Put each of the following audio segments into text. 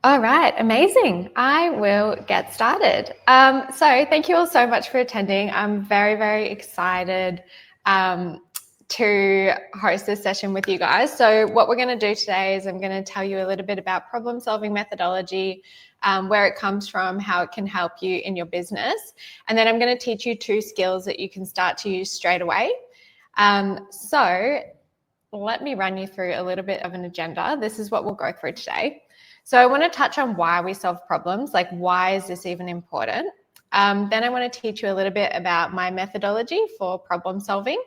All right, amazing. I will get started. So thank you all so much for attending. I'm very, very excited to host this session with you guys. So what we're going to do today is I'm going to tell you a little bit about problem-solving methodology, where it comes from, how it can help you in your business. And then I'm going to teach you 2 skills that you can start to use straight away. So let me run you through a little bit of an agenda. This is what we'll go through today. So I want to touch on why we solve problems, like why is this even important? Then I want to teach you a little bit about my methodology for problem solving.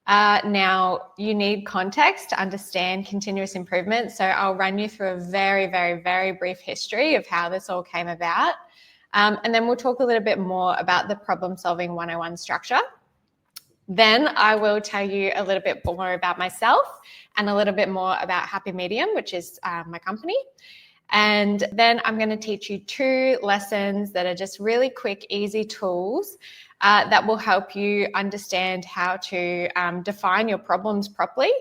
Now, you need context to understand continuous improvement. So I'll run you through a very, very, very brief history of how this all came about. And then we'll talk a little bit more about the problem solving 101 structure. Then I will tell you a little bit more about myself and a little bit more about Happy Medium, which is my company. And then I'm going to teach you 2 lessons that are just really quick, easy tools that will help you understand how to define your problems properly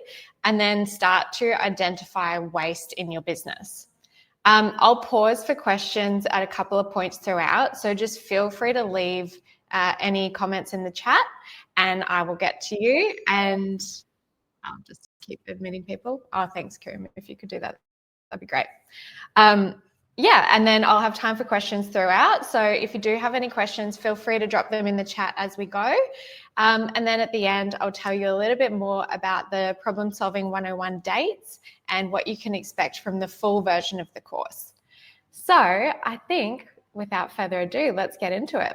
and then start to identify waste in your business. I'll pause for questions at a couple of points throughout, so just feel free to leave any comments in the chat and I will get to you, and I'll just keep admitting people. Oh, thanks, Kieran, if you could do that. That'd be great. Yeah, and then I'll have time for questions throughout. So if you do have any questions, feel free to drop them in the chat as we go. And then at the end, I'll tell you a little bit more about the Problem Solving 101 dates and what you can expect from the full version of the course. So I think without further ado, let's get into it.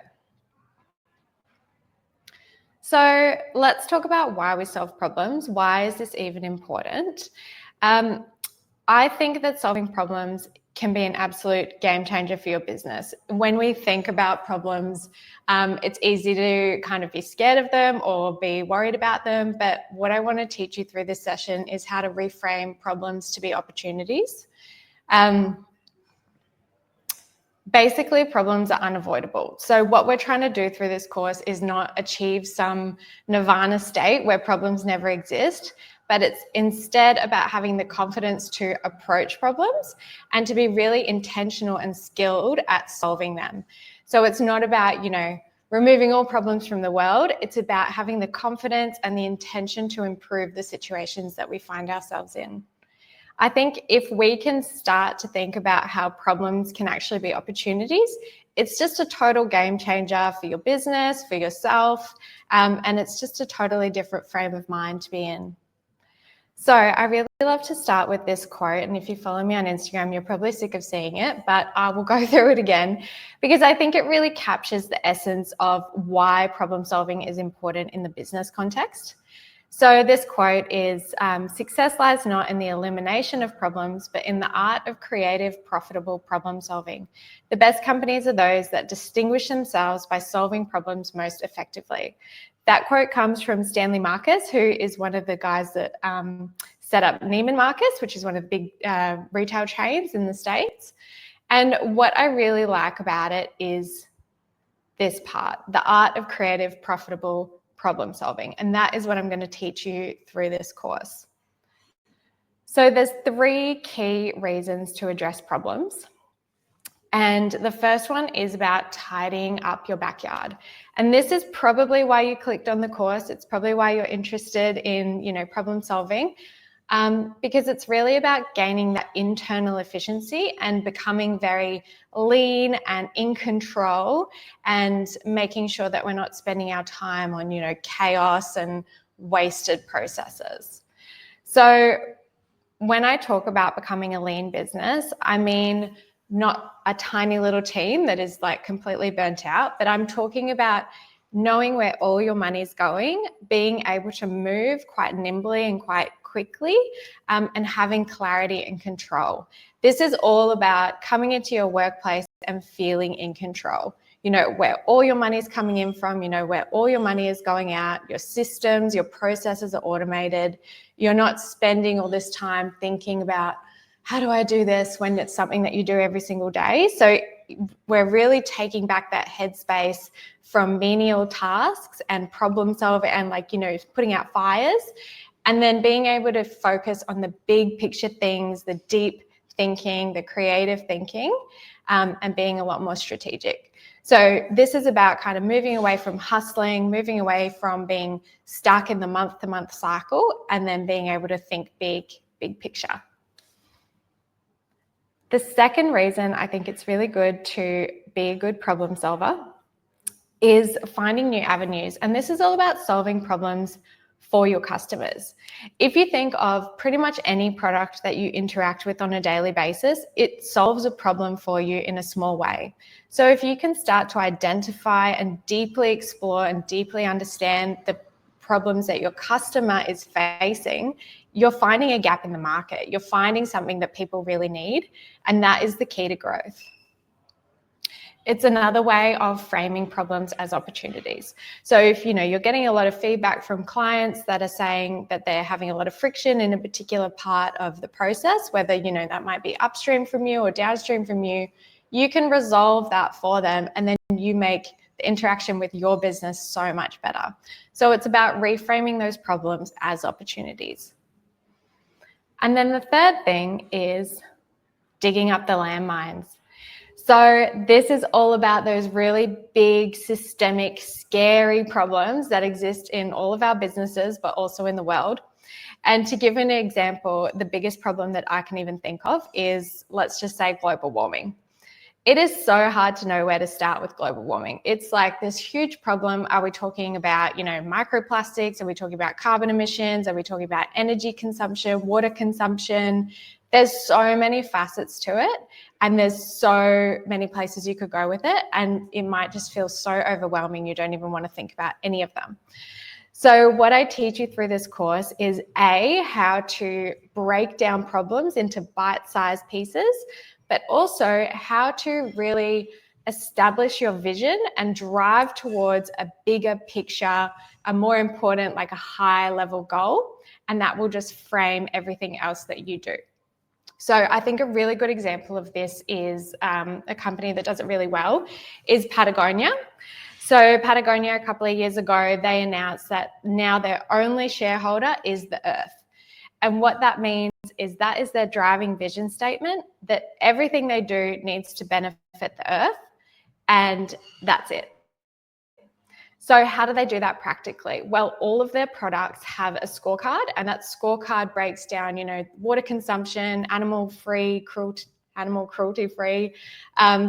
So let's talk about why we solve problems. Why is this even important? I think that solving problems can be an absolute game changer for your business. When we think about problems, it's easy to kind of be scared of them or be worried about them. But what I want to teach you through this session is how to reframe problems to be opportunities. Basically, problems are unavoidable. So what we're trying to do through this course is not achieve some nirvana state where problems never exist, but it's instead about having the confidence to approach problems and to be really intentional and skilled at solving them. So it's not about, removing all problems from the world. It's about having the confidence and the intention to improve the situations that we find ourselves in. I think if we can start to think about how problems can actually be opportunities, it's just a total game changer for your business, for yourself, and it's just a totally different frame of mind to be in. So I really love to start with this quote, and if you follow me on Instagram, you're probably sick of seeing it, but I will go through it again because I think it really captures the essence of why problem solving is important in the business context. So this quote is, success lies not in the elimination of problems, but in the art of creative, profitable problem solving. The best companies are those that distinguish themselves by solving problems most effectively. That quote comes from Stanley Marcus, who is one of the guys that set up Neiman Marcus, which is one of the big retail chains in the States. And what I really like about it is this part, the art of creative, profitable problem solving. And that is what I'm going to teach you through this course. So there's 3 key reasons to address problems. And the first one is about tidying up your backyard. And this is probably why you clicked on the course. It's probably why you're interested in, problem solving, because it's really about gaining that internal efficiency and becoming very lean and in control and making sure that we're not spending our time on, chaos and wasted processes. So when I talk about becoming a lean business, I mean not a tiny little team that is like completely burnt out, but I'm talking about knowing where all your money is going, being able to move quite nimbly and quite quickly, and having clarity and control. This is all about coming into your workplace and feeling in control. Where all your money is coming in from, where all your money is going out, your systems, your processes are automated. You're not spending all this time thinking about, how do I do this, when it's something that you do every single day? So we're really taking back that headspace from menial tasks and problem solving and putting out fires, and then being able to focus on the big picture things, the deep thinking, the creative thinking, and being a lot more strategic. So this is about kind of moving away from hustling, moving away from being stuck in the month-to-month cycle, and then being able to think big picture. The second reason I think it's really good to be a good problem solver is finding new avenues. And this is all about solving problems for your customers. If you think of pretty much any product that you interact with on a daily basis, it solves a problem for you in a small way. So if you can start to identify and deeply explore and deeply understand the problems that your customer is facing, you're finding a gap in the market. You're finding something that people really need, and that is the key to growth. It's another way of framing problems as opportunities. So if you're getting a lot of feedback from clients that are saying that they're having a lot of friction in a particular part of the process, whether that might be upstream from you or downstream from you, you can resolve that for them, and then you make the interaction with your business so much better. So it's about reframing those problems as opportunities. And then the third thing is digging up the landmines. So this is all about those really big, systemic, scary problems that exist in all of our businesses, but also in the world. And to give an example, the biggest problem that I can even think of is, let's just say, global warming. It is so hard to know where to start with global warming. It's like this huge problem. Are we talking about, microplastics? Are we talking about carbon emissions? Are we talking about energy consumption, water consumption? There's so many facets to it, and there's so many places you could go with it, and it might just feel so overwhelming you don't even want to think about any of them. So what I teach you through this course is how to break down problems into bite-sized pieces, but also how to really establish your vision and drive towards a bigger picture, a more important, like a high level goal, and that will just frame everything else that you do. So I think a really good example of this is a company that does it really well is Patagonia. So Patagonia, a couple of years ago, they announced that now their only shareholder is the Earth. And what that means is that is their driving vision statement, that everything they do needs to benefit the Earth, and that's it. So how do they do that practically? Well, all of their products have a scorecard, and that scorecard breaks down, water consumption, animal cruelty-free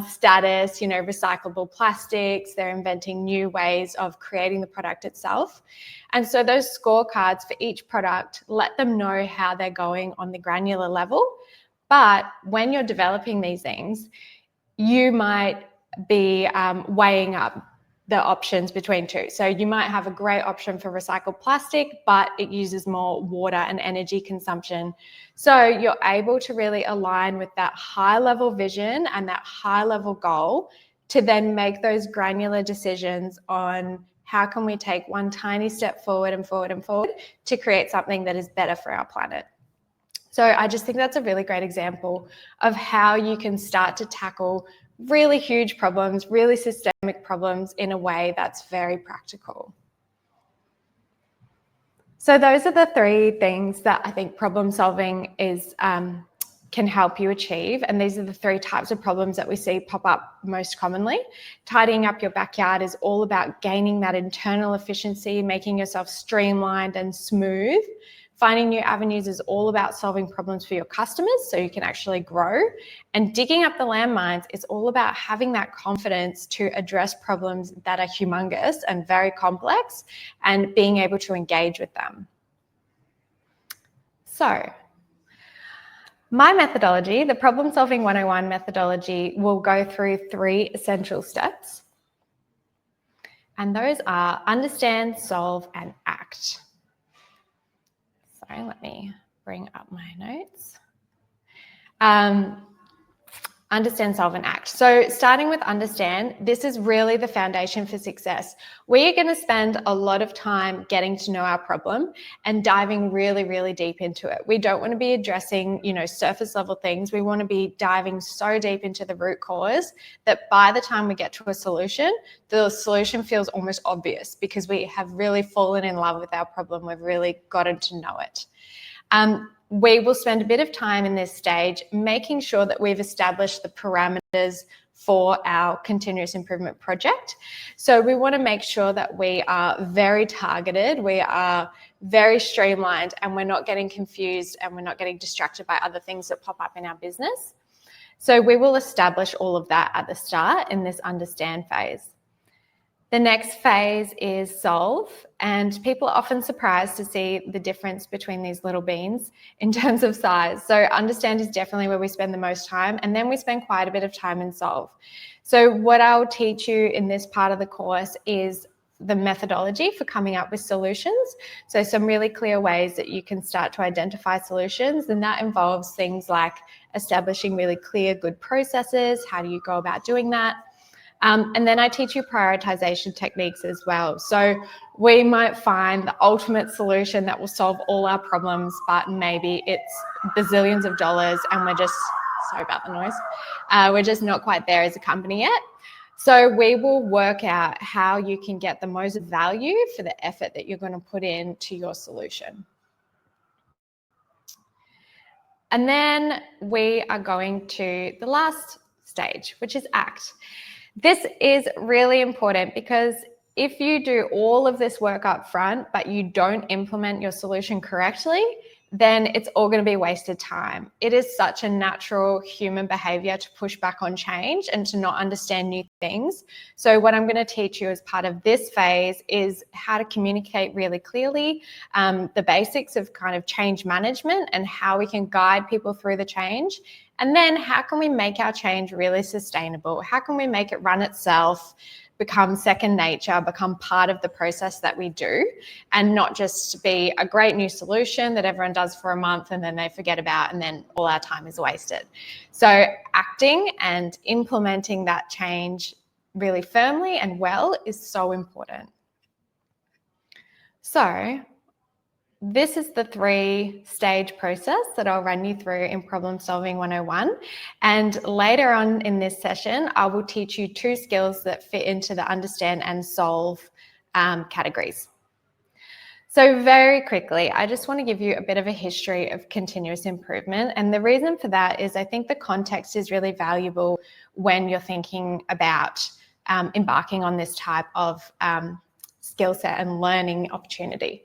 status, recyclable plastics. They're inventing new ways of creating the product itself. And so those scorecards for each product let them know how they're going on the granular level. But when you're developing these things, you might be weighing up the options between two. So you might have a great option for recycled plastic, but it uses more water and energy consumption. So you're able to really align with that high level vision and that high level goal to then make those granular decisions on how can we take one tiny step forward and forward and forward to create something that is better for our planet. So I just think that's a really great example of how you can start to tackle really huge problems, really systemic problems in a way that's very practical. So those are the three things that I think problem solving is can help you achieve. And these are the three types of problems that we see pop up most commonly. Tidying up your backyard is all about gaining that internal efficiency, making yourself streamlined and smooth. Finding new avenues is all about solving problems for your customers so you can actually grow. And digging up the landmines is all about having that confidence to address problems that are humongous and very complex and being able to engage with them. So, my methodology, the Problem Solving 101 methodology, will go through 3 essential steps. And those are understand, solve, and act. Sorry, let me bring up my notes. Understand, solve, and act. So starting with understand, this is really the foundation for success. We are going to spend a lot of time getting to know our problem and diving really, really deep into it. We don't want to be addressing, surface level things. We want to be diving so deep into the root cause that by the time we get to a solution, the solution feels almost obvious because we have really fallen in love with our problem. We've really gotten to know it. we will spend a bit of time in this stage making sure that we've established the parameters for our continuous improvement project. So we want to make sure that we are very targeted, we are very streamlined, and we're not getting confused and we're not getting distracted by other things that pop up in our business. So we will establish all of that at the start in this understand phase. The next phase is solve, and people are often surprised to see the difference between these little beans in terms of size. So understand is definitely where we spend the most time, and then we spend quite a bit of time in solve. So what I'll teach you in this part of the course is the methodology for coming up with solutions. So some really clear ways that you can start to identify solutions, and that involves things like establishing really clear, good processes. How do you go about doing that? And then I teach you prioritization techniques as well. So we might find the ultimate solution that will solve all our problems, but maybe it's bazillions of dollars and we're just, sorry about the noise, we're just not quite there as a company yet. So we will work out how you can get the most value for the effort that you're going to put into your solution. And then we are going to the last stage, which is act. This is really important because if you do all of this work up front, but you don't implement your solution correctly, then it's all going to be wasted time. It is such a natural human behavior to push back on change and to not understand new things. So what I'm going to teach you as part of this phase is how to communicate really clearly, the basics of kind of change management and how we can guide people through the change. And then how can we make our change really sustainable? How can we make it run itself, become second nature, become part of the process that we do, and not just be a great new solution that everyone does for a month and then they forget about and then all our time is wasted. So acting and implementing that change really firmly and well is so important. So this is the 3-stage process that I'll run you through in Problem Solving 101. And later on in this session, I will teach you 2 skills that fit into the understand and solve categories. So very quickly, I just want to give you a bit of a history of continuous improvement. And the reason for that is I think the context is really valuable when you're thinking about embarking on this type of skill set and learning opportunity.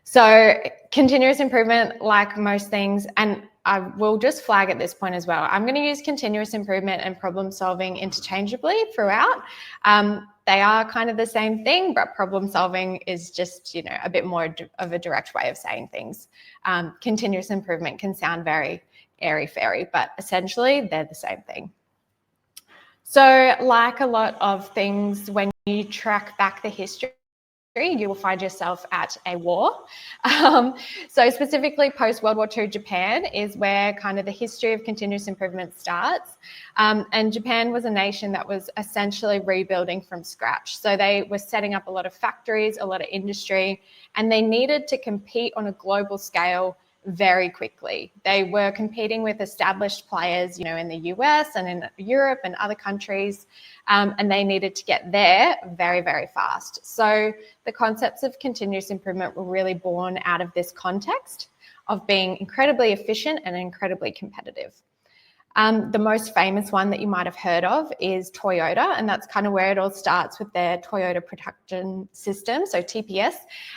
So continuous improvement, like most things, and I will just flag at this point as well, I'm going to use continuous improvement and problem solving interchangeably throughout. They are kind of the same thing, but problem solving is just, you know, a bit more of a direct way of saying things. Continuous improvement can sound very airy-fairy, but essentially they're the same thing. So like a lot of things, when you track back the history, you will find yourself at a war. So specifically post-World War II Japan is where kind of the history of continuous improvement starts. And Japan was a nation that was essentially rebuilding from scratch. So they were setting up a lot of factories, a lot of industry, and they needed to compete on a global scale very quickly. They were competing with established players, you know, in the US and in Europe and other countries, and they needed to get there very, very fast. So the concepts of continuous improvement were really born out of this context of being incredibly efficient and incredibly competitive. The most famous one that you might have heard of is Toyota, and that's kind of where it all starts with their Toyota Production System, so TPS,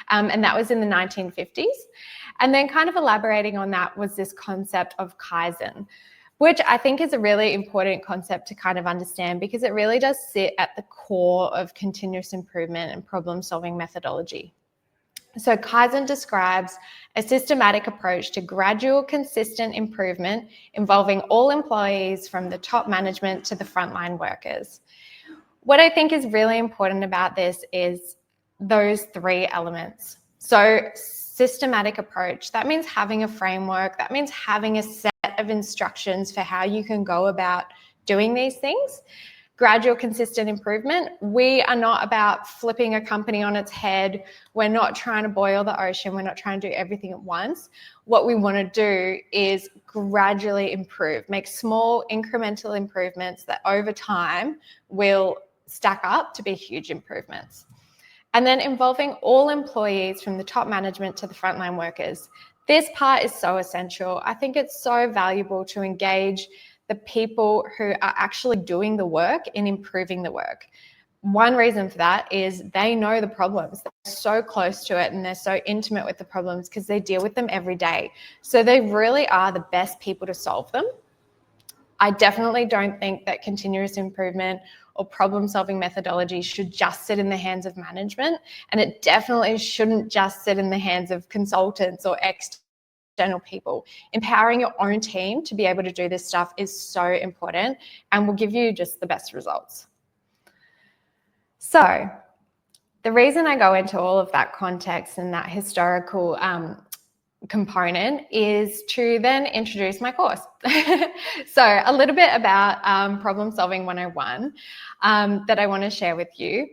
and that was in the 1950s. And then kind of elaborating on that was this concept of Kaizen, which I think is a really important concept to kind of understand because it really does sit at the core of continuous improvement and problem-solving methodology. So Kaizen describes a systematic approach to gradual, consistent improvement involving all employees from the top management to the frontline workers. What I think is really important about this is those 3 elements. So systematic approach, that means having a framework, that means having a set of instructions for how you can go about doing these things. Gradual, consistent improvement. We are not about flipping a company on its head. We're not trying to boil the ocean. We're not trying to do everything at once. What we want to do is gradually improve, make small incremental improvements that over time will stack up to be huge improvements. And then involving all employees from the top management to the frontline workers. this part is so essential. I think it's so valuable to engage the people who are actually doing the work in improving the work. One reason for that is they know the problems. They're so close to it and they're so intimate with the problems because they deal with them every day. So they really are the best people to solve them. I definitely don't think that continuous improvement or problem-solving methodology should just sit in the hands of management, and it definitely shouldn't just sit in the hands of consultants or external people. Empowering your own team to be able to do this stuff is so important and will give you just the best results. So the reason I go into all of that context and that historical component is to then introduce my course. So a little bit about Problem Solving 101 that I want to share with you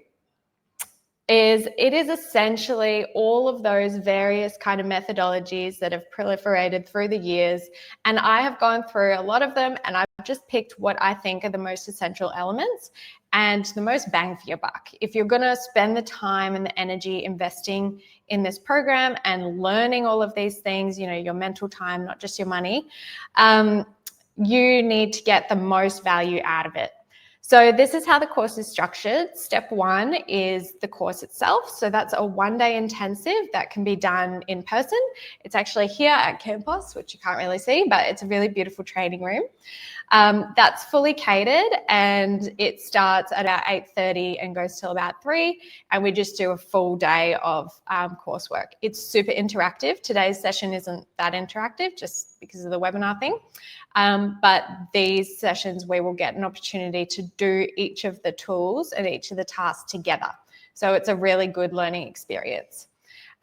is it is essentially all of those various kind of methodologies that have proliferated through the years. And I have gone through a lot of them and I've just picked what I think are the most essential elements and the most bang for your buck. If you're going to spend the time and the energy investing in this program and learning all of these things, you know, your mental time, not just your money, you need to get the most value out of it. So this is how the course is structured. Step one is the course itself. So that's a one-day intensive that can be done in person. It's actually here at campus, which you can't really see, but it's a really beautiful training room. That's fully catered and it starts at about 8:30 and goes till about 3. And we just do a full day of coursework. It's super interactive. Today's session isn't that interactive just because of the webinar thing. But these sessions, we will get an opportunity to do each of the tools and each of the tasks together. So it's a really good learning experience.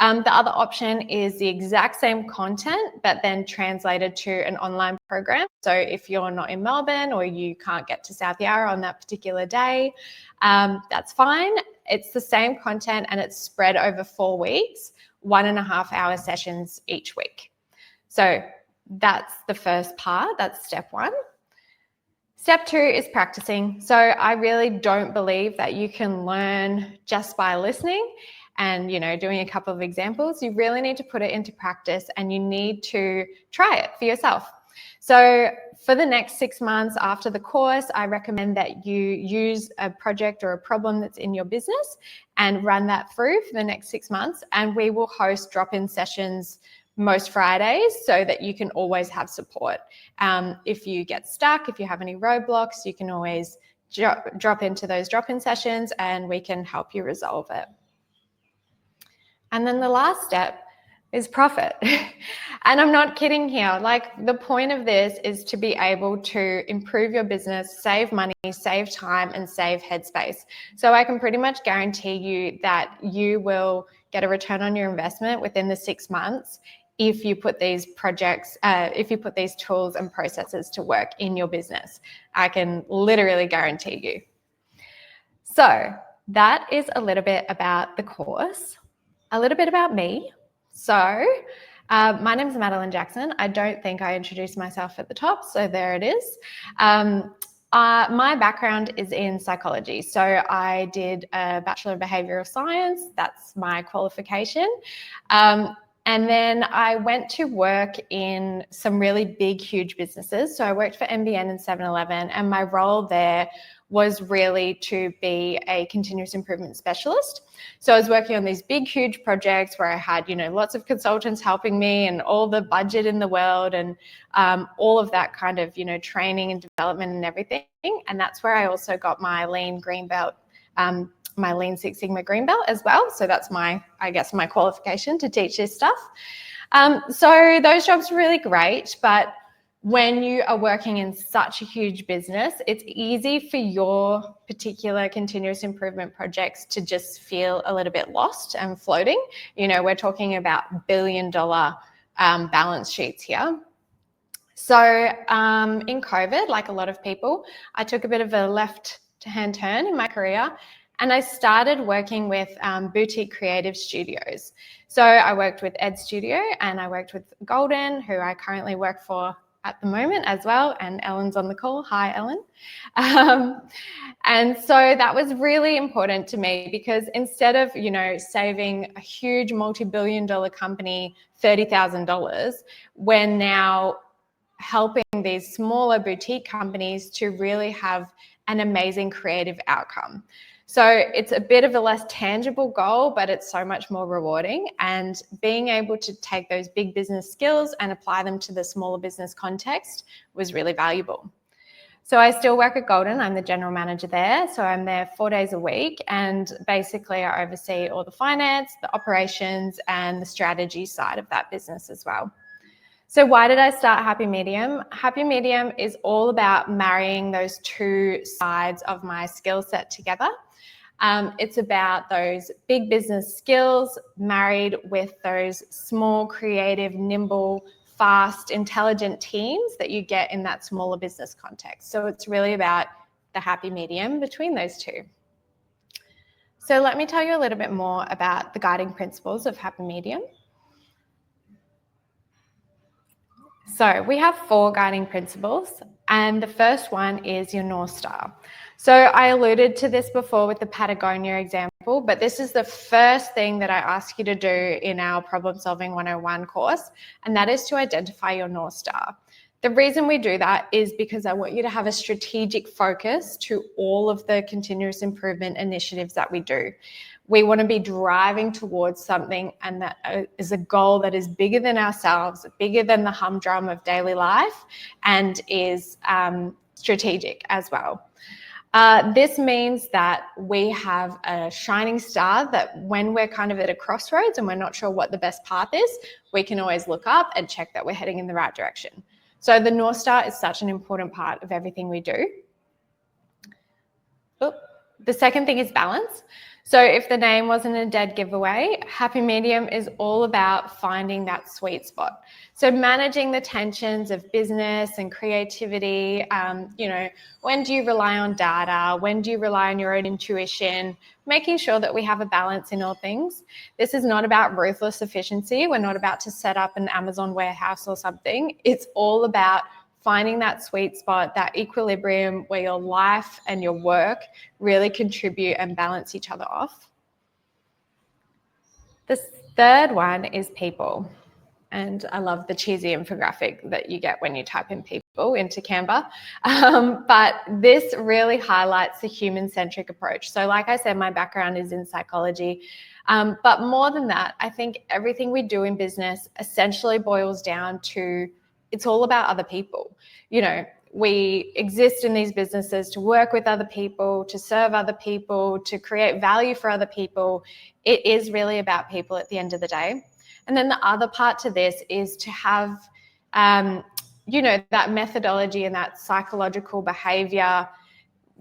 The other option is the exact same content, but then translated to an online program. So if you're not in Melbourne or you can't get to South Yarra on that particular day, that's fine. It's the same content and it's spread over 4 weeks, 1.5-hour sessions each week. So that's the first part. That's step one. Step two is practicing. So I really don't believe that you can learn just by listening and, you know, doing a couple of examples. You really need to put it into practice and you need to try it for yourself. So for the next 6 months after the course, I recommend that you use a project or a problem that's in your business and run that through for the next 6 months. And we will host drop-in sessions most Fridays so that you can always have support. If you get stuck, if you have any roadblocks, you can always drop into those drop-in sessions and we can help you resolve it. And then the last step is profit. And I'm not kidding here. Like, the point of this is to be able to improve your business, save money, save time, and save headspace. So I can pretty much guarantee you that you will get a return on your investment within the 6 months if you put these projects, if you put these tools and processes to work in your business. I can literally guarantee you. So that is a little bit about the course, a little bit about me. So my name is Madeleine Jackson. I don't think I introduced myself at the top, so there it is. My background is in psychology. So I did a Bachelor of Behavioural Science. That's my qualification. And then I went to work in some really big, huge businesses. So I worked for NBN and 7-Eleven, and my role there was really to be a continuous improvement specialist. So I was working on these big, huge projects where I had, you know, lots of consultants helping me and all the budget in the world and all of that kind of, you know, training and development and everything. And that's where I also got my Lean Green Belt, my Lean Six Sigma Green Belt as well. So that's my, I guess, my qualification to teach this stuff. So those jobs are really great, but when you are working in such a huge business, it's easy for your particular continuous improvement projects to just feel a little bit lost and floating. You know, we're talking about billion-dollar balance sheets here. So in COVID, like a lot of people, I took a bit of a left-hand turn in my career and I started working with boutique creative studios. So I worked with Ed Studio and I worked with Golden, who I currently work for at the moment as well, and Ellen's on the call. Hi, Ellen. And so that was really important to me, because instead of, saving a huge multi-billion-dollar company $30,000, we're now helping these smaller boutique companies to really have an amazing creative outcome. So it's a bit of a less tangible goal, but it's so much more rewarding. And being able to take those big business skills and apply them to the smaller business context was really valuable. So I still work at Golden. I'm the general manager there. So I'm there 4 days a week, and basically I oversee all the finance, the operations, and the strategy side of that business as well. So why did I start Happy Medium? Happy Medium is all about marrying those two sides of my skill set together. It's about those big business skills married with those small, creative, nimble, fast, intelligent teams that you get in that smaller business context. So it's really about the happy medium between those two. So let me tell you a little bit more about the guiding principles of Happy Medium. So we have 4 guiding principles, and the first one is your North Star. So I alluded to this before with the Patagonia example, but this is the first thing that I ask you to do in our Problem Solving 101 course, and that is to identify your North Star. The reason we do that is because I want you to have a strategic focus to all of the continuous improvement initiatives that we do. We want to be driving towards something, and that is a goal that is bigger than ourselves, bigger than the humdrum of daily life, and is strategic as well. This means that we have a shining star that when we're kind of at a crossroads and we're not sure what the best path is, we can always look up and check that we're heading in the right direction. So the North Star is such an important part of everything we do. The second thing is balance. So if the name wasn't a dead giveaway, Happy Medium is all about finding that sweet spot. So managing the tensions of business and creativity, when do you rely on data? When do you rely on your own intuition? Making sure that we have a balance in all things. This is not about ruthless efficiency. We're not about to set up an Amazon warehouse or something. It's all about finding that sweet spot, that equilibrium where your life and your work really contribute and balance each other off. The third one is people. And I love the cheesy infographic that you get when you type in people into Canva. But this really highlights the human-centric approach. So like I said, my background is in psychology. But more than that, I think everything we do in business essentially boils down to it's all about other people. We exist in these businesses to work with other people, to serve other people, to create value for other people. It is really about people at the end of the day. And then the other part to this is to have, that methodology and that psychological behavior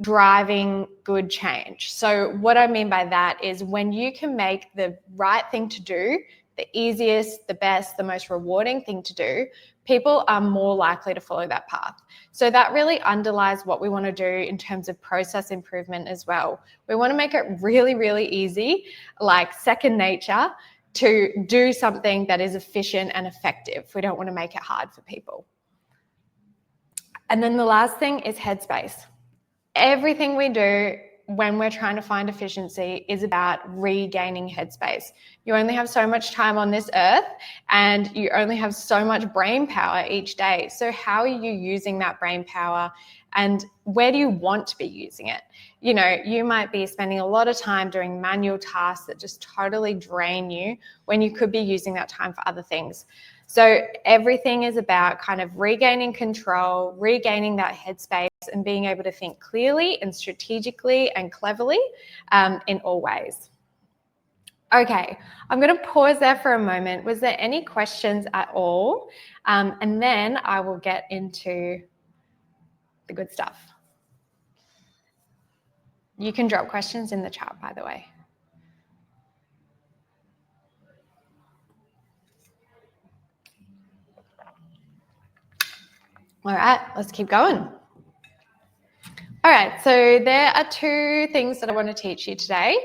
driving good change. So what I mean by that is when you can make the right thing to do, the easiest, the best, the most rewarding thing to do, people are more likely to follow that path. So that really underlies what we want to do in terms of process improvement as well. We want to make it really, really easy, like second nature, to do something that is efficient and effective. We don't want to make it hard for people. And then the last thing is headspace. Everything we do when we're trying to find efficiency is about regaining headspace. You only have so much time on this earth, and you only have so much brain power each day. So how are you using that brain power, and where do you want to be using it? You might be spending a lot of time doing manual tasks that just totally drain you when you could be using that time for other things. So everything is about kind of regaining control, regaining that headspace, and being able to think clearly and strategically and cleverly in all ways. Okay, I'm going to pause there for a moment. Was there any questions at all? And then I will get into the good stuff. You can drop questions in the chat, by the way. All right, let's keep going. All right, so there are two things that I want to teach you today.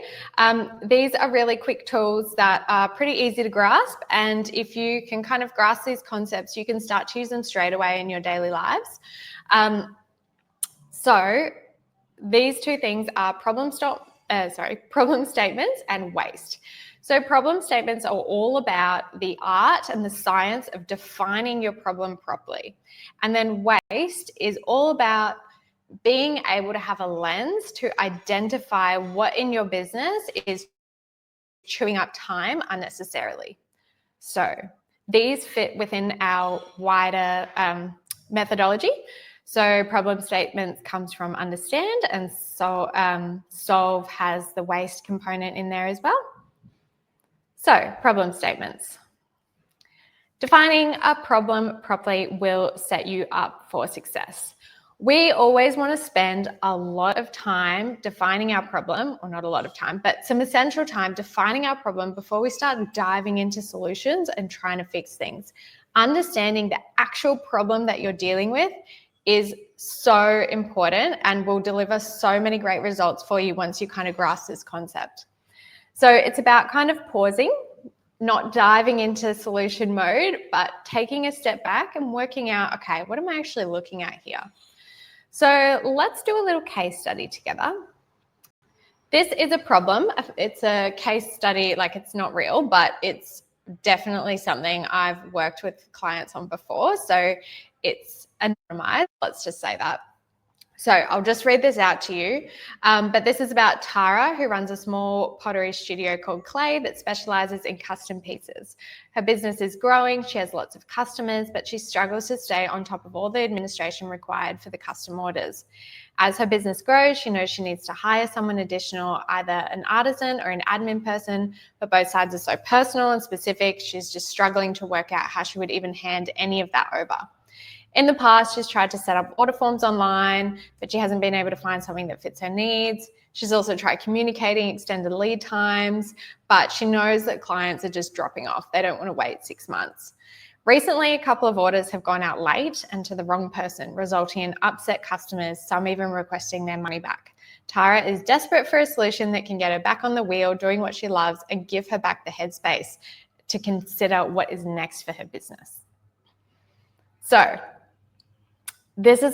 These are really quick tools that are pretty easy to grasp, and if you can kind of grasp these concepts, you can start to use them straight away in your daily lives. So these two things are problem statements and waste. So problem statements are all about the art and the science of defining your problem properly. And then waste is all about being able to have a lens to identify what in your business is chewing up time unnecessarily. So these fit within our wider methodology. So problem statements comes from understand, and so solve has the waste component in there as well. So problem statements. Defining a problem properly will set you up for success. We always want to spend a lot of time defining our problem, or not a lot of time, but some essential time defining our problem before we start diving into solutions and trying to fix things. Understanding the actual problem that you're dealing with is so important and will deliver so many great results for you once you kind of grasp this concept. So it's about kind of pausing, not diving into solution mode, but taking a step back and working out, okay, what am I actually looking at here? So let's do a little case study together. This is a problem. It's a case study, like it's not real, but it's definitely something I've worked with clients on before. So it's anonymized, let's just say that. So I'll just read this out to you. But this is about Tara, who runs a small pottery studio called Clay that specializes in custom pieces. Her business is growing. She has lots of customers, but she struggles to stay on top of all the administration required for the custom orders. As her business grows, she knows she needs to hire someone additional, either an artisan or an admin person, but both sides are so personal and specific, she's just struggling to work out how she would even hand any of that over. In the past, she's tried to set up order forms online, but she hasn't been able to find something that fits her needs. She's also tried communicating extended lead times, but she knows that clients are just dropping off. They don't want to wait 6 months. Recently, a couple of orders have gone out late and to the wrong person, resulting in upset customers, some even requesting their money back. Tara is desperate for a solution that can get her back on the wheel, doing what she loves, and give her back the headspace to consider what is next for her business. So, this problem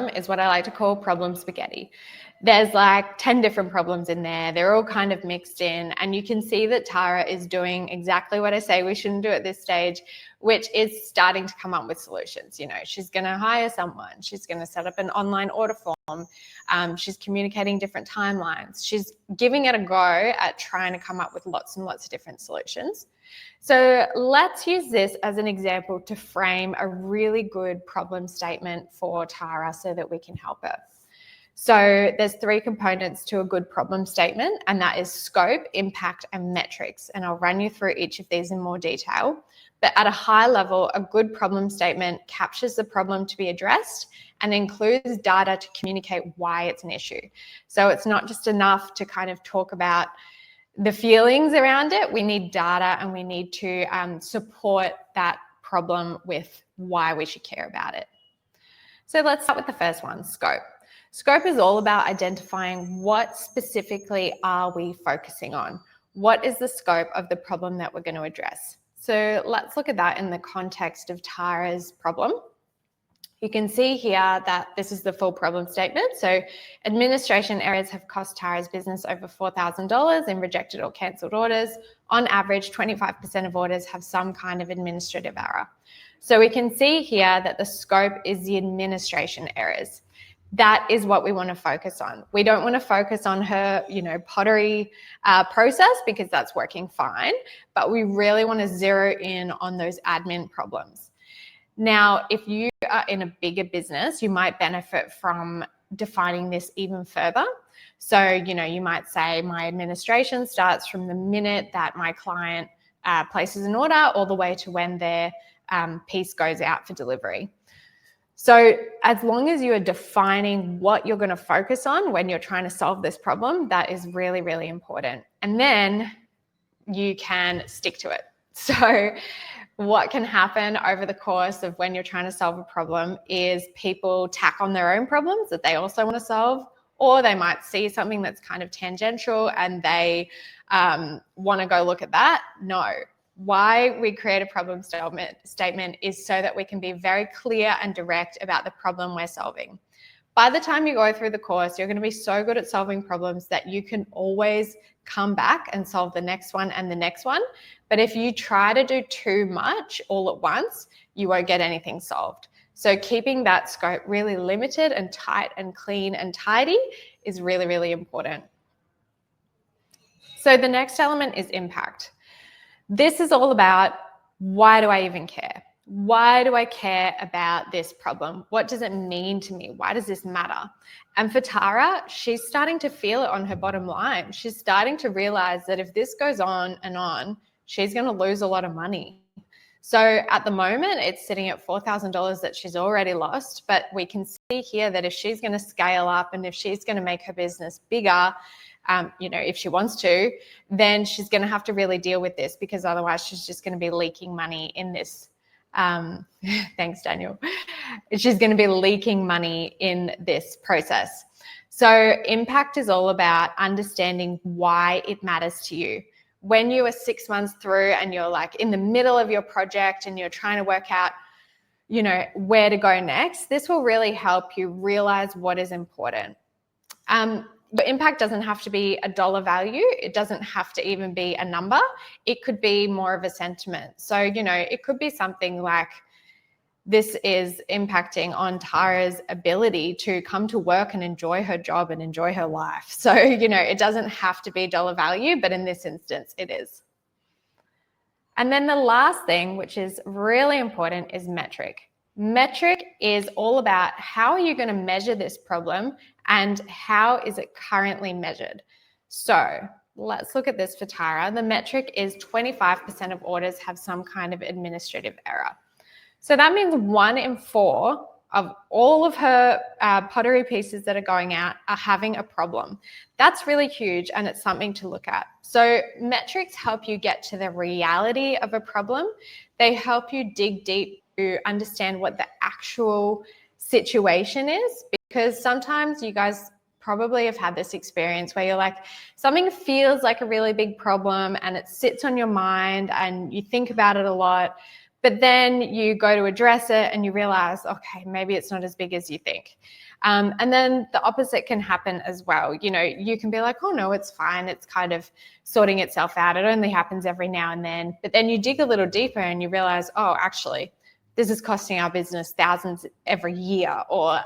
is what I like to call problem spaghetti. There's like 10 different problems in there. They're all kind of mixed in, and you can see that Tara is doing exactly what I say we shouldn't do at this stage, which is starting to come up with solutions. You know, she's going to hire someone. She's going to set up an online order form. She's communicating different timelines. She's giving it a go at trying to come up with lots and lots of different solutions. So let's use this as an example to frame a really good problem statement for Tara so that we can help her. So there's 3 components to a good problem statement, and that is scope, impact, and metrics. And I'll run you through each of these in more detail. But at a high level, a good problem statement captures the problem to be addressed and includes data to communicate why it's an issue. So it's not just enough to kind of talk about the feelings around it. We need data, and we need to support that problem with why we should care about it. So let's start with the first one, scope. Scope is all about identifying what specifically are we focusing on. What is the scope of the problem that we're going to address? So let's look at that in the context of Tara's problem. You can see here that this is the full problem statement. So administration errors have cost Tara's business over $4,000 in rejected or cancelled orders. On average, 25% of orders have some kind of administrative error. So we can see here that the scope is the administration errors. That is what we want to focus on. We don't want to focus on her, pottery process, because that's working fine, but we really want to zero in on those admin problems. Now, if you are in a bigger business, you might benefit from defining this even further. So, you might say my administration starts from the minute that my client places an order all the way to when their piece goes out for delivery. So as long as you are defining what you're going to focus on when you're trying to solve this problem, that is really, really important. And then you can stick to it. So what can happen over the course of when you're trying to solve a problem is people tack on their own problems that they also want to solve, or they might see something that's kind of tangential and they want to go look at that. No. Why we create a problem statement is so that we can be very clear and direct about the problem we're solving. By the time you go through the course, you're going to be so good at solving problems that you can always come back and solve the next one and the next one. But if you try to do too much all at once, you won't get anything solved. So keeping that scope really limited and tight and clean and tidy is really, really important. So the next element is impact. This is all about, why do I even care? Why do I care about this problem? What does it mean to me? Why does this matter? And for Tara, she's starting to feel it on her bottom line. She's starting to realize that if this goes on and on, she's going to lose a lot of money. So at the moment, it's sitting at $4,000 that she's already lost. But we can see here that if she's going to scale up and if she's going to make her business bigger, if she wants to, then she's going to have to really deal with this, because otherwise she's just going to be leaking money in this. Thanks, Daniel. She's going to be leaking money in this process. So impact is all about understanding why it matters to you. When you are 6 months through and you're like in the middle of your project and you're trying to work out, where to go next, this will really help you realize what is important. The impact doesn't have to be a dollar value. It doesn't have to even be a number. It could be more of a sentiment. So, it could be something like, this is impacting on Tara's ability to come to work and enjoy her job and enjoy her life. So, it doesn't have to be dollar value, but in this instance, it is. And then the last thing, which is really important, is metric. Metric is all about, how are you going to measure this problem and how is it currently measured? So let's look at this for Tara. The metric is 25% of orders have some kind of administrative error. So that means 1 in 4 of all of her pottery pieces that are going out are having a problem. That's really huge, and it's something to look at. So metrics help you get to the reality of a problem. They help you dig deep to understand what the actual situation is, because sometimes you guys probably have had this experience where you're like, something feels like a really big problem and it sits on your mind and you think about it a lot, but then you go to address it and you realize, okay, maybe it's not as big as you think. And then the opposite can happen as well. You can be like, oh no, it's fine. It's kind of sorting itself out. It only happens every now and then. But then you dig a little deeper and you realize, oh, actually, this is costing our business thousands every year, or,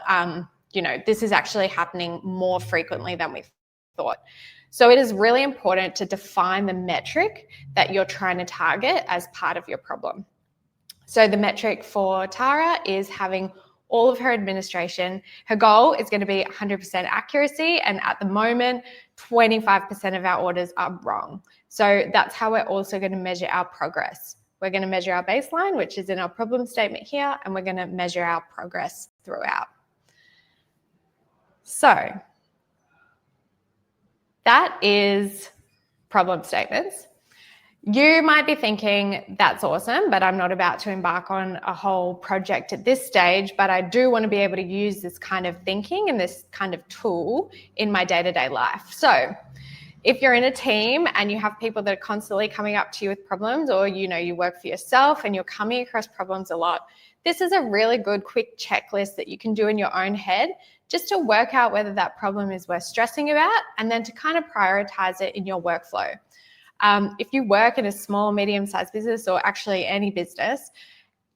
this is actually happening more frequently than we thought. So it is really important to define the metric that you're trying to target as part of your problem. So the metric for Tara is having all of her administration. Her goal is going to be 100% accuracy. And at the moment, 25% of our orders are wrong. So that's how we're also going to measure our progress. We're going to measure our baseline, which is in our problem statement here, and we're going to measure our progress throughout. So that is problem statements. You might be thinking, that's awesome, but I'm not about to embark on a whole project at this stage, but I do want to be able to use this kind of thinking and this kind of tool in my day-to-day life. So if you're in a team and you have people that are constantly coming up to you with problems, or you work for yourself and you're coming across problems a lot, this is a really good quick checklist that you can do in your own head just to work out whether that problem is worth stressing about, and then to kind of prioritize it in your workflow. If you work in a small, medium-sized business, or actually any business,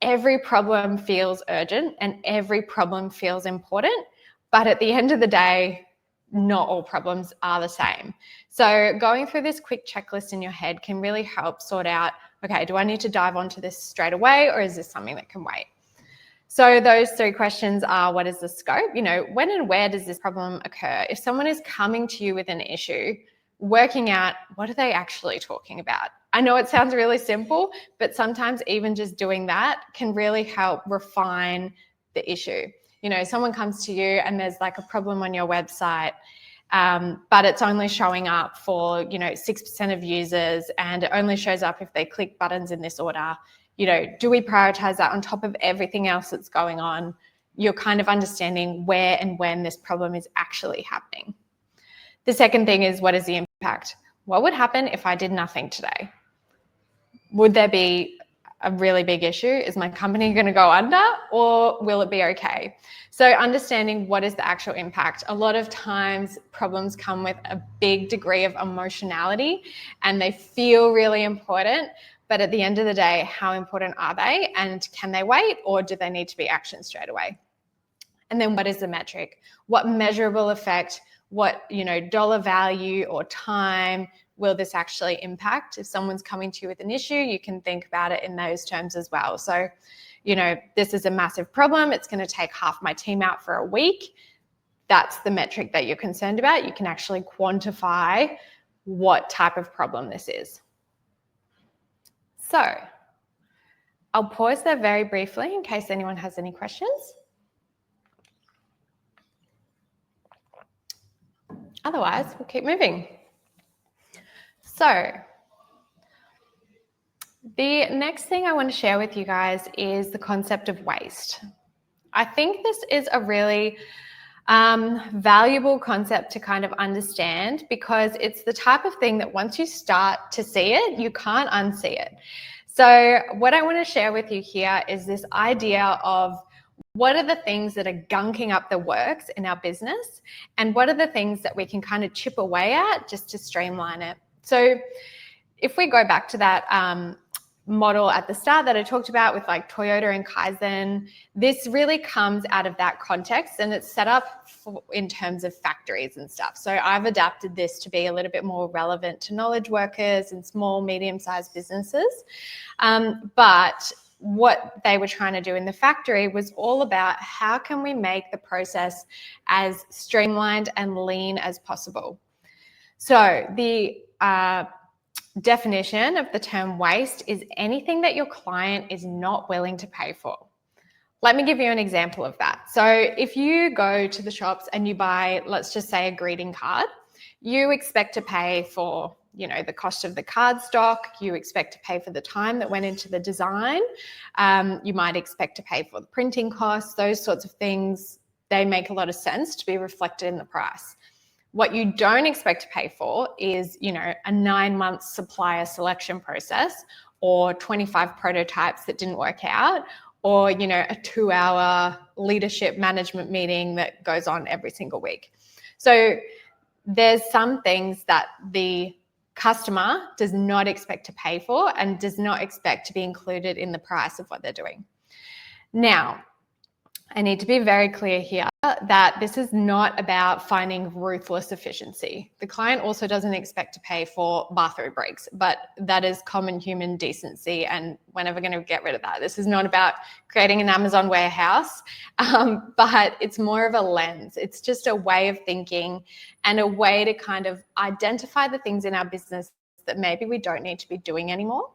every problem feels urgent and every problem feels important. But at the end of the day, not all problems are the same. So going through this quick checklist in your head can really help sort out, okay, do I need to dive onto this straight away, or is this something that can wait? So those 3 questions are, what is the scope? When and where does this problem occur? If someone is coming to you with an issue, working out, what are they actually talking about? I know it sounds really simple, but sometimes even just doing that can really help refine the issue. Someone comes to you and there's like a problem on your website, but it's only showing up for 6% of users, and it only shows up if they click buttons in this order. Do we prioritize that on top of everything else that's going on? You're kind of understanding where and when this problem is actually happening. The second thing is, what is the impact? What would happen if I did nothing today? Would there be a really big issue? Is my company going to go under, or will it be okay? So understanding what is the actual impact. A lot of times problems come with a big degree of emotionality and they feel really important, but at the end of the day, how important are they, and can they wait, or do they need to be actioned straight away? And then what is the metric? What measurable effect, what dollar value or time will this actually impact? If someone's coming to you with an issue, you can think about it in those terms as well. So, this is a massive problem. It's going to take half my team out for a week. That's the metric that you're concerned about. You can actually quantify what type of problem this is. So I'll pause there very briefly in case anyone has any questions. Otherwise, we'll keep moving. So the next thing I want to share with you guys is the concept of waste. I think this is a really valuable concept to kind of understand, because it's the type of thing that once you start to see it, you can't unsee it. So what I want to share with you here is this idea of what are the things that are gunking up the works in our business, and what are the things that we can kind of chip away at just to streamline it. So if we go back to that model at the start that I talked about with like Toyota and Kaizen, this really comes out of that context, and it's set up in terms of factories and stuff. So I've adapted this to be a little bit more relevant to knowledge workers and small, medium-sized businesses. But what they were trying to do in the factory was all about how can we make the process as streamlined and lean as possible. So the definition of the term waste is anything that your client is not willing to pay for. Let me give you an example of that. So if you go to the shops and you buy, let's just say, a greeting card, you expect to pay for the cost of the card stock. You expect to pay for the time that went into the design. You might expect to pay for the printing costs. Those sorts of things, they make a lot of sense to be reflected in the price. What you don't expect to pay for is, a 9-month supplier selection process, or 25 prototypes that didn't work out, or, a 2-hour leadership management meeting that goes on every single week. So there's some things that the customer does not expect to pay for and does not expect to be included in the price of what they're doing. Now, I need to be very clear here that this is not about finding ruthless efficiency. The client also doesn't expect to pay for bathroom breaks, but that is common human decency, and we're never going to get rid of that. This is not about creating an Amazon warehouse, but it's more of a lens. It's just a way of thinking and a way to kind of identify the things in our business that maybe we don't need to be doing anymore.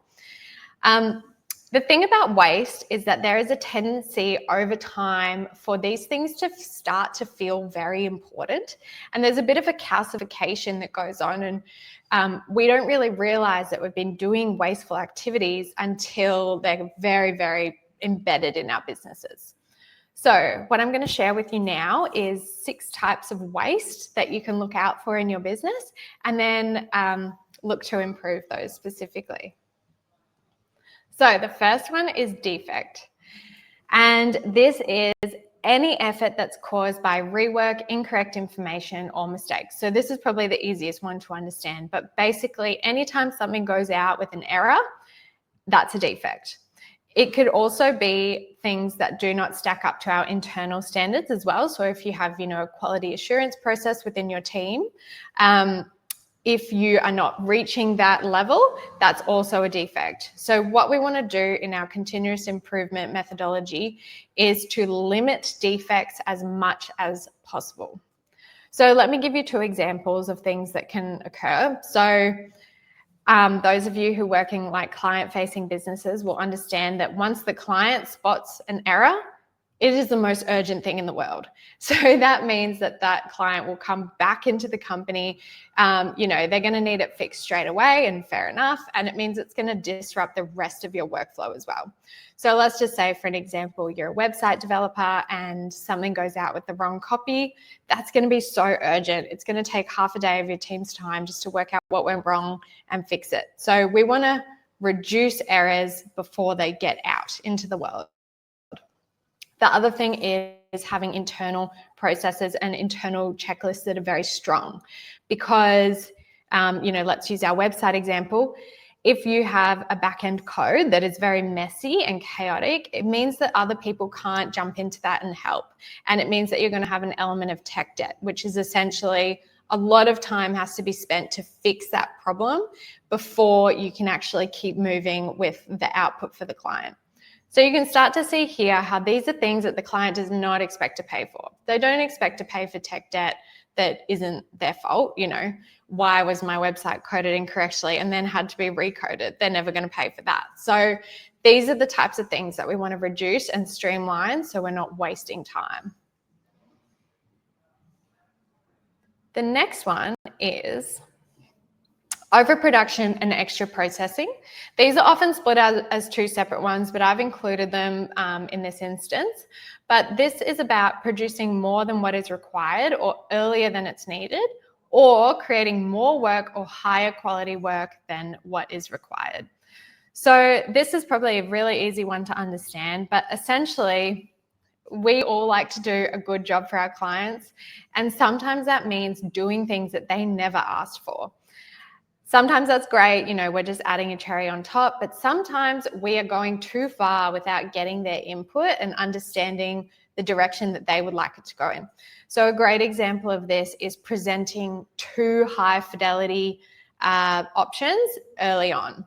The thing about waste is that there is a tendency over time for these things to start to feel very important. And there's a bit of a calcification that goes on, and we don't really realize that we've been doing wasteful activities until they're very, very embedded in our businesses. So what I'm going to share with you now is 6 types of waste that you can look out for in your business, and then look to improve those specifically. So the first one is defect. And this is any effort that's caused by rework, incorrect information, or mistakes. So this is probably the easiest one to understand. But basically, anytime something goes out with an error, that's a defect. It could also be things that do not stack up to our internal standards as well. So if you have, a quality assurance process within your team, if you are not reaching that level, that's also a defect. So what we want to do in our continuous improvement methodology is to limit defects as much as possible. So let me give you 2 examples of things that can occur. So those of you who are working like client-facing businesses will understand that once the client spots an error, it is the most urgent thing in the world. So that means that that client will come back into the company. You know, they're going to need it fixed straight away, and fair enough. And it means it's going to disrupt the rest of your workflow as well. So let's just say, for an example, you're a website developer and something goes out with the wrong copy. That's going to be so urgent. It's going to take half a day of your team's time just to work out what went wrong and fix it. So we want to reduce errors before they get out into the world. The other thing is having internal processes and internal checklists that are very strong, because, you know, let's use our website example. If you have a back-end code that is very messy and chaotic, it means that other people can't jump into that and help. And it means that you're going to have an element of tech debt, which is essentially a lot of time has to be spent to fix that problem before you can actually keep moving with the output for the client. So you can start to see here how these are things that the client does not expect to pay for. They don't expect to pay for tech debt that isn't their fault. You know, why was my website coded incorrectly and then had to be recoded? They're never going to pay for that. So these are the types of things that we want to reduce and streamline so we're not wasting time. The next one is overproduction and extra processing. These are often split out as two separate ones, but I've included them in this instance. But this is about producing more than what is required or earlier than it's needed, or creating more work or higher quality work than what is required. So this is probably a really easy one to understand, but essentially, we all like to do a good job for our clients. And sometimes that means doing things that they never asked for. Sometimes that's great, you know, we're just adding a cherry on top, but sometimes we are going too far without getting their input and understanding the direction that they would like it to go in. So a great example of this is presenting two high fidelity options early on.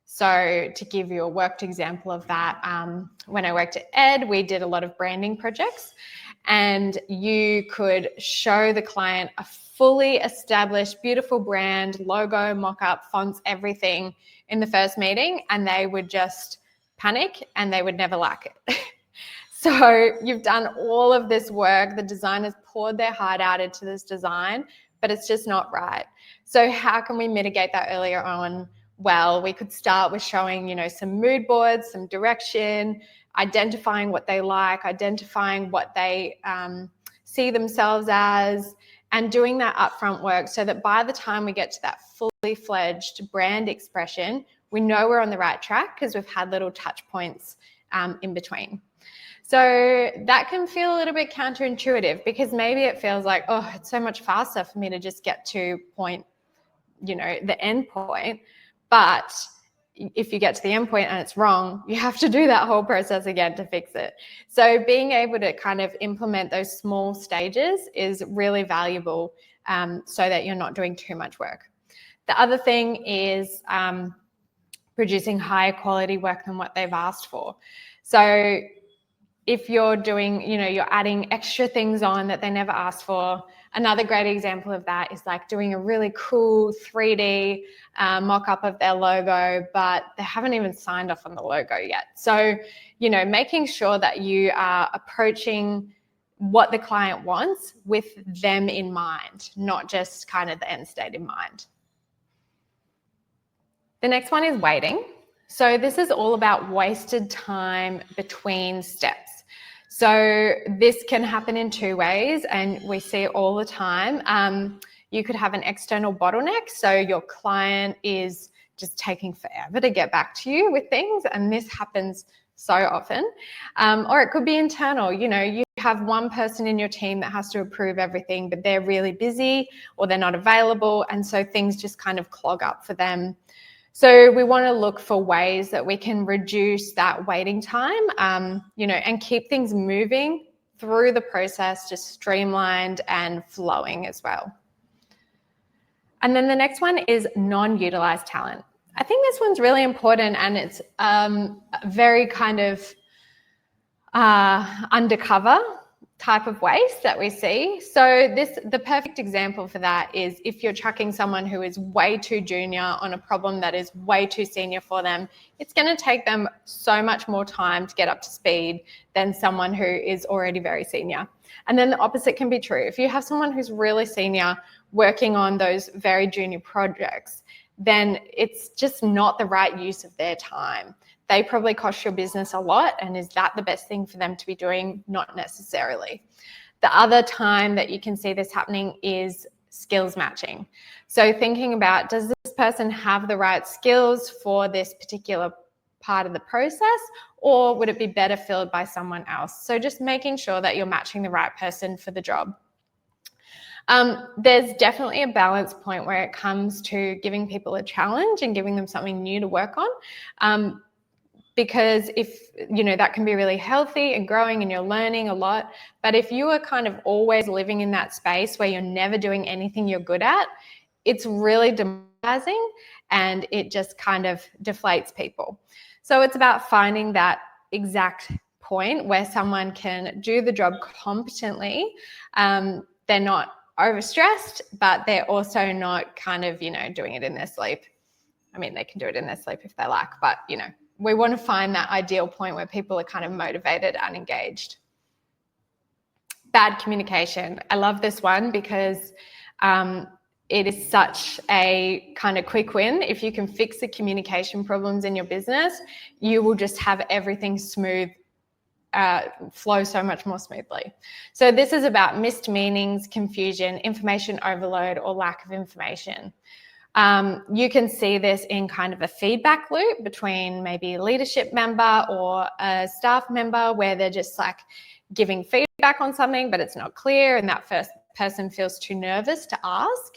So to give you a worked example of that, when I worked at Ed, we did a lot of branding projects, and you could show the client a fully established, beautiful brand, logo, mock-up, fonts, everything in the first meeting, and they would just panic and they would never like it. So you've done all of this work, the designers poured their heart out into this design, but it's just not right. So how can we mitigate that earlier on? Well, we could start with showing, you know, some mood boards, some direction, identifying what they like, identifying what they see themselves as, and doing that upfront work so that by the time we get to that fully fledged brand expression, we know we're on the right track because we've had little touch points in between. So that can feel a little bit counterintuitive, because maybe it feels like, oh, it's so much faster for me to just get to point, you know, the end point. But if you get to the end point and it's wrong, you have to do that whole process again to fix it. So being able to kind of implement those small stages is really valuable, so that you're not doing too much work. The other thing is producing higher quality work than what they've asked for. So if you're doing, you know, you're adding extra things on that they never asked for. Another great example of that is like doing a really cool 3D mock-up of their logo, but they haven't even signed off on the logo yet. So, you know, making sure that you are approaching what the client wants with them in mind, not just kind of the end state in mind. The next one is waiting. So this is all about wasted time between steps. So this can happen in two ways, and we see it all the time. You could have an external bottleneck. So your client is just taking forever to get back to you with things, and this happens so often. Or it could be internal. You know, you have one person in your team that has to approve everything, but they're really busy or they're not available, and so things just kind of clog up for them. So we want to look for ways that we can reduce that waiting time, you know, and keep things moving through the process, just streamlined and flowing as well. And then the next one is non-utilized talent. I think this one's really important, and it's very kind of undercover. type of waste that we see. So the perfect example for that is if you're chucking someone who is way too junior on a problem that is way too senior for them, it's going to take them so much more time to get up to speed than someone who is already very senior. And then the opposite can be true. If you have someone who's really senior working on those very junior projects, then it's just not the right use of their time. They probably cost your business a lot, and is that the best thing for them to be doing? Not necessarily. The other time that you can see this happening is skills matching. So thinking about, does this person have the right skills for this particular part of the process, or would it be better filled by someone else? So just making sure that you're matching the right person for the job. There's definitely a balance point where it comes to giving people a challenge and giving them something new to work on. Because if, that can be really healthy and growing and you're learning a lot. But if you are kind of always living in that space where you're never doing anything you're good at, it's really demoralizing and it just kind of deflates people. So it's about finding that exact point where someone can do the job competently. They're not overstressed, but they're also not kind of, doing it in their sleep. I mean, they can do it in their sleep if they like, but, we want to find that ideal point where people are kind of motivated and engaged. Bad communication. I love this one because it is such a kind of quick win. If you can fix the communication problems in your business, you will just have everything smooth, flow so much more smoothly. So this is about missed meanings, confusion, information overload, or lack of information. You can see this in kind of a feedback loop between maybe a leadership member or a staff member where they're just like giving feedback on something, but it's not clear and that first person feels too nervous to ask.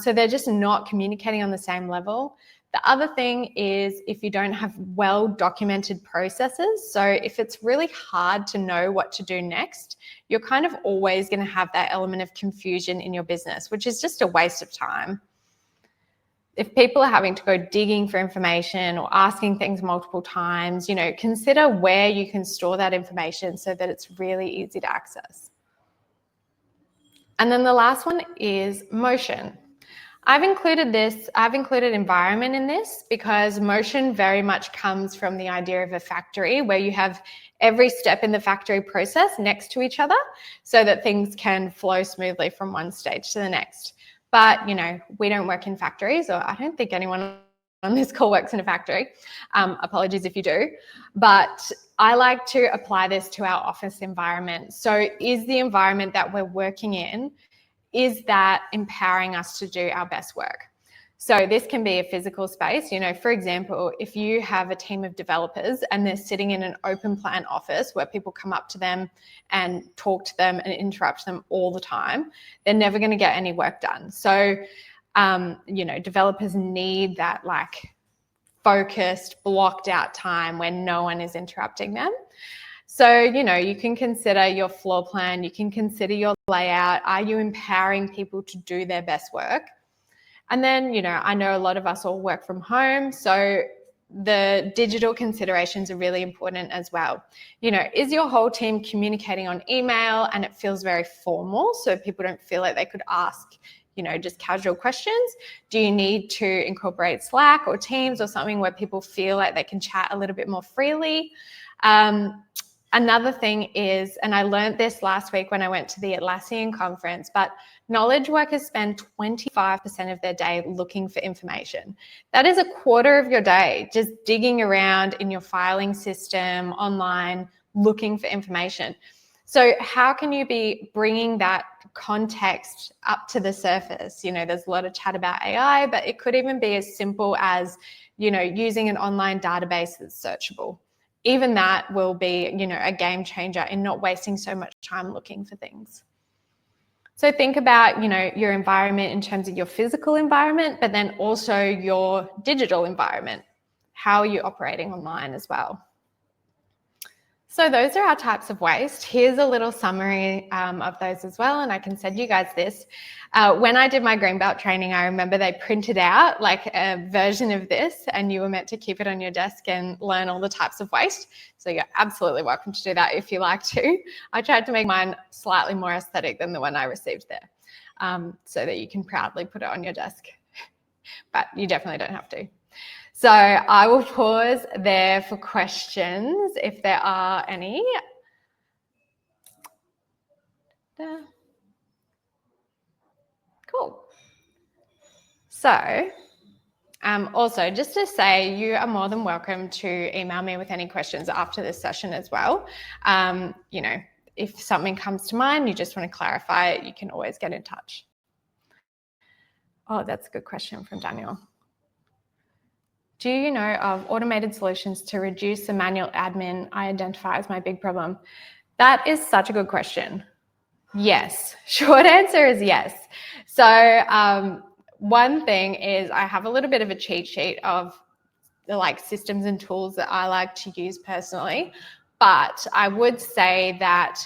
So they're just not communicating on the same level. The other thing is if you don't have well-documented processes, so if it's really hard to know what to do next, you're kind of always going to have that element of confusion in your business, which is just a waste of time. If people are having to go digging for information or asking things multiple times, consider where you can store that information so that it's really easy to access. And then the last one is motion. I've included environment in this because motion very much comes from the idea of a factory where you have every step in the factory process next to each other so that things can flow smoothly from one stage to the next. But, we don't work in factories, or I don't think anyone on this call works in a factory. Apologies if you do. But I like to apply this to our office environment. So is the environment that we're working in, is that empowering us to do our best work? So this can be a physical space. For example, if you have a team of developers and they're sitting in an open plan office where people come up to them and talk to them and interrupt them all the time, they're never going to get any work done. So, developers need that focused, blocked out time when no one is interrupting them. So, you can consider your floor plan, you can consider your layout. Are you empowering people to do their best work? And then, I know a lot of us all work from home, so the digital considerations are really important as well. Is your whole team communicating on email and it feels very formal so people don't feel like they could ask, just casual questions? Do you need to incorporate Slack or Teams or something where people feel like they can chat a little bit more freely? Another thing is, and I learned this last week when I went to the Atlassian conference, but knowledge workers spend 25% of their day looking for information. That is a quarter of your day just digging around in your filing system, online, looking for information. So how can you be bringing that context up to the surface? There's a lot of chat about AI, but it could even be as simple as, using an online database that's searchable. Even that will be, a game changer in not wasting so much time looking for things. So think about, your environment in terms of your physical environment, but then also your digital environment. How are you operating online as well? So those are our types of waste. Here's a little summary of those as well, and I can send you guys this. When I did my green belt training, I remember they printed out like a version of this, and you were meant to keep it on your desk and learn all the types of waste. So you're absolutely welcome to do that if you like to. I tried to make mine slightly more aesthetic than the one I received there, so that you can proudly put it on your desk, but you definitely don't have to. So I will pause there for questions if there are any. Cool. So also just to say, you are more than welcome to email me with any questions after this session as well. You know, if something comes to mind, you just want to clarify it, you can always get in touch. Oh, that's a good question from Daniel. Do you know of automated solutions to reduce the manual admin I identify as my big problem? That is such a good question. Yes, short answer is yes. So one thing is I have a little bit of a cheat sheet of the like systems and tools that I like to use personally, but I would say that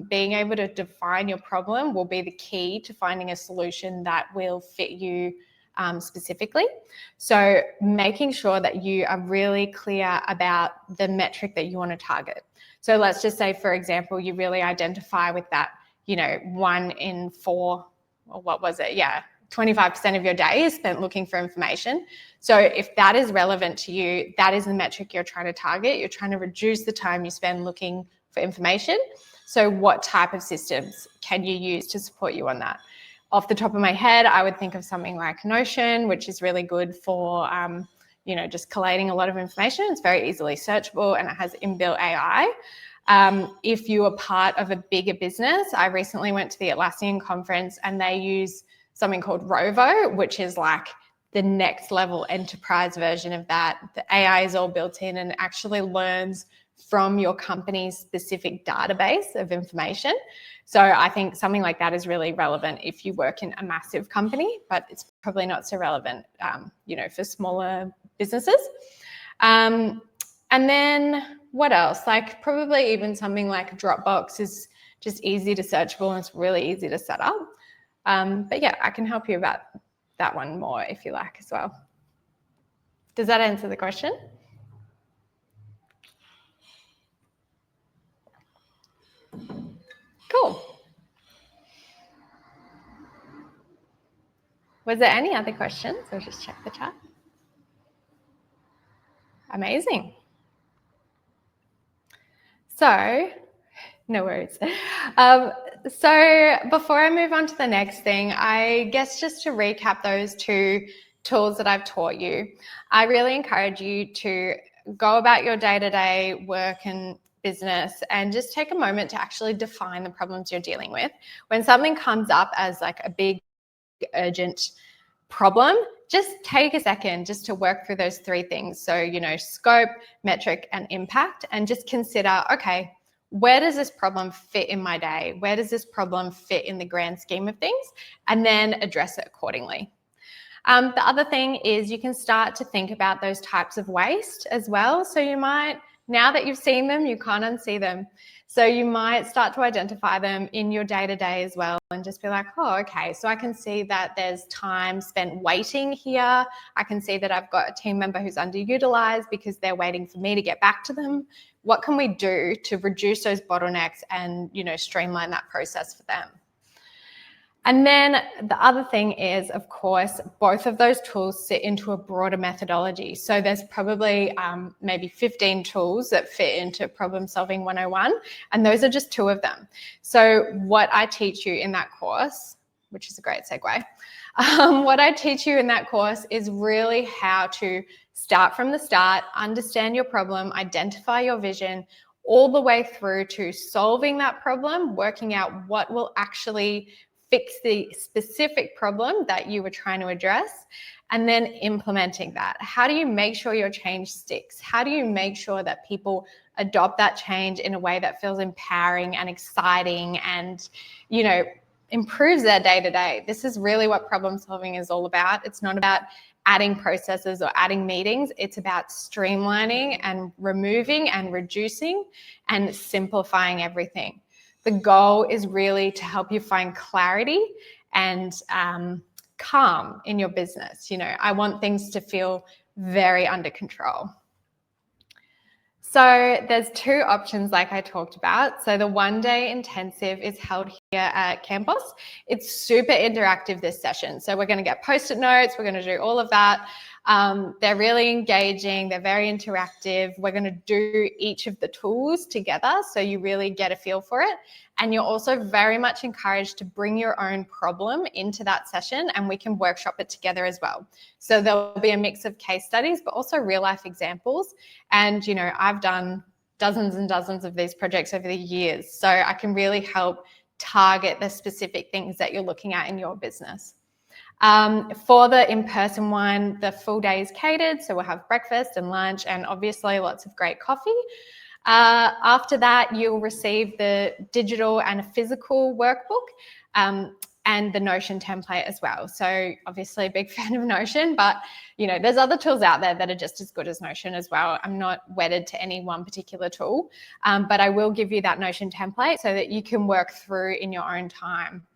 being able to define your problem will be the key to finding a solution that will fit you specifically. So making sure that you are really clear about the metric that you want to target. So let's just say, for example, you really identify with that, you know, 1 in 4, or what was it? Yeah, 25% of your day is spent looking for information. So if that is relevant to you, that is the metric you're trying to target. You're trying to reduce the time you spend looking for information. So what type of systems can you use to support you on that? Off the top of my head, I would think of something like Notion, which is really good for, you know, just collating a lot of information. It's very easily searchable and it has inbuilt AI. If you are part of a bigger business, I recently went to the Atlassian conference and they use something called Rovo, which is like the next level enterprise version of that. The AI is all built in and actually learns from your company's specific database of information. So I think something like that is really relevant if you work in a massive company, but it's probably not so relevant, you know, for smaller businesses. And then what else? Like probably even something like Dropbox is just easy to searchable and it's really easy to set up. But yeah, I can help you about that one more if you like as well. Does that answer the question? Cool. Was there any other questions? I'll just check the chat. Amazing. So, no worries. So before I move on to the next thing, I guess just to recap those 2 tools that I've taught you, I really encourage you to go about your day-to-day work and business and just take a moment to actually define the problems you're dealing with. When something comes up as like a big urgent problem, just take a second just to work through those 3 things. So, you know, scope, metric, and impact, and just consider, okay, where does this problem fit in my day? Where does this problem fit in the grand scheme of things? And then address it accordingly. The other thing is you can start to think about those types of waste as well. So you might, now that you've seen them, you can't unsee them. So you might start to identify them in your day-to-day as well and just be like, oh, okay, so I can see that there's time spent waiting here. I can see that I've got a team member who's underutilized because they're waiting for me to get back to them. What can we do to reduce those bottlenecks and, you know, streamline that process for them? And then the other thing is, of course, both of those tools sit into a broader methodology. So there's probably maybe 15 tools that fit into Problem Solving 101, and those are just 2 of them. So what I teach you in that course, which is a great segue, what I teach you in that course is really how to start from the start, understand your problem, identify your vision, all the way through to solving that problem, working out what will actually fix the specific problem that you were trying to address, and then implementing that. How do you make sure your change sticks? How do you make sure that people adopt that change in a way that feels empowering and exciting and, you know, improves their day-to-day? This is really what problem solving is all about. It's not about adding processes or adding meetings. It's about streamlining and removing and reducing and simplifying everything. The goal is really to help you find clarity and calm in your business. I want things to feel very under control. So there's two options like I talked about. So the one-day intensive is held here at campus. It's super interactive, this session. So we're going to get post-it notes. We're going to do all of that. They're really engaging. They're very interactive. We're going to do each of the tools together so you really get a feel for it. And you're also very much encouraged to bring your own problem into that session, and we can workshop it together as well. So there'll be a mix of case studies, but also real life examples. And, I've done dozens and dozens of these projects over the years, so I can really help target the specific things that you're looking at in your business. For the in-person one, the full day is catered, so we'll have breakfast and lunch and obviously lots of great coffee. After that, you'll receive the digital and a physical workbook and the Notion template as well. So obviously a big fan of Notion, but there's other tools out there that are just as good as Notion as well. I'm not wedded to any one particular tool, but I will give you that Notion template so that you can work through in your own time.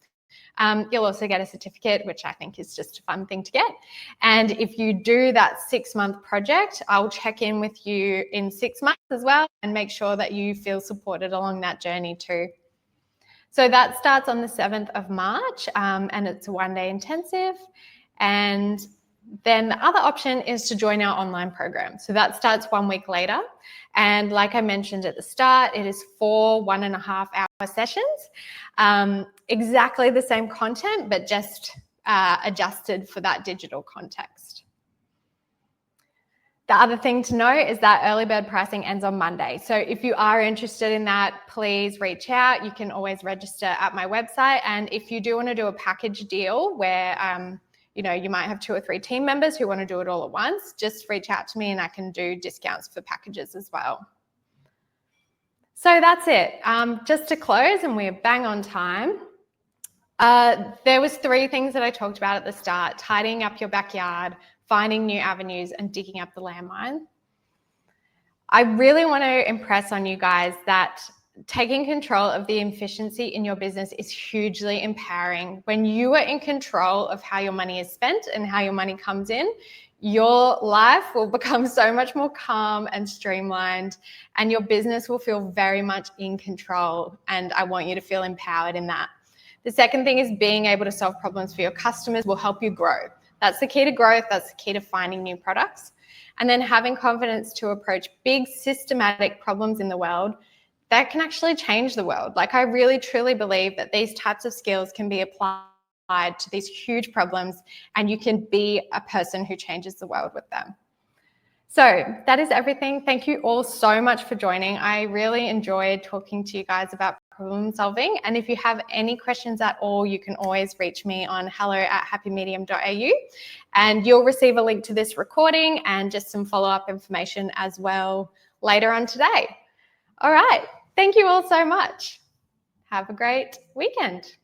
You'll also get a certificate, which I think is just a fun thing to get. And if you do that 6-month project, I'll check in with you in 6 months as well and make sure that you feel supported along that journey too. So that starts on the 7th of March and it's a one-day intensive. And then the other option is to join our online program. So that starts 1 week later. And like I mentioned at the start, it is 4 1.5-hour sessions. Exactly the same content, but just adjusted for that digital context. The other thing to know is that early bird pricing ends on Monday. So if you are interested in that, please reach out. You can always register at my website. And if you do want to do a package deal where you might have 2 or 3 team members who want to do it all at once, just reach out to me and I can do discounts for packages as well. So that's it. Just to close, and we're bang on time. There was 3 things that I talked about at the start: tidying up your backyard, finding new avenues, and digging up the landmine. I really want to impress on you guys that taking control of the efficiency in your business is hugely empowering. When you are in control of how your money is spent and how your money comes in, your life will become so much more calm and streamlined, and your business will feel very much in control. And I want you to feel empowered in that. The second thing is being able to solve problems for your customers will help you grow. That's the key to growth. That's the key to finding new products. And then having confidence to approach big systematic problems in the world that can actually change the world. Like, I really truly believe that these types of skills can be applied to these huge problems, and you can be a person who changes the world with them. So that is everything. Thank you all so much for joining. I really enjoyed talking to you guys about problem solving. And if you have any questions at all, you can always reach me on hello@happymedium.au, and you'll receive a link to this recording and just some follow-up information as well later on today. All right. Thank you all so much. Have a great weekend.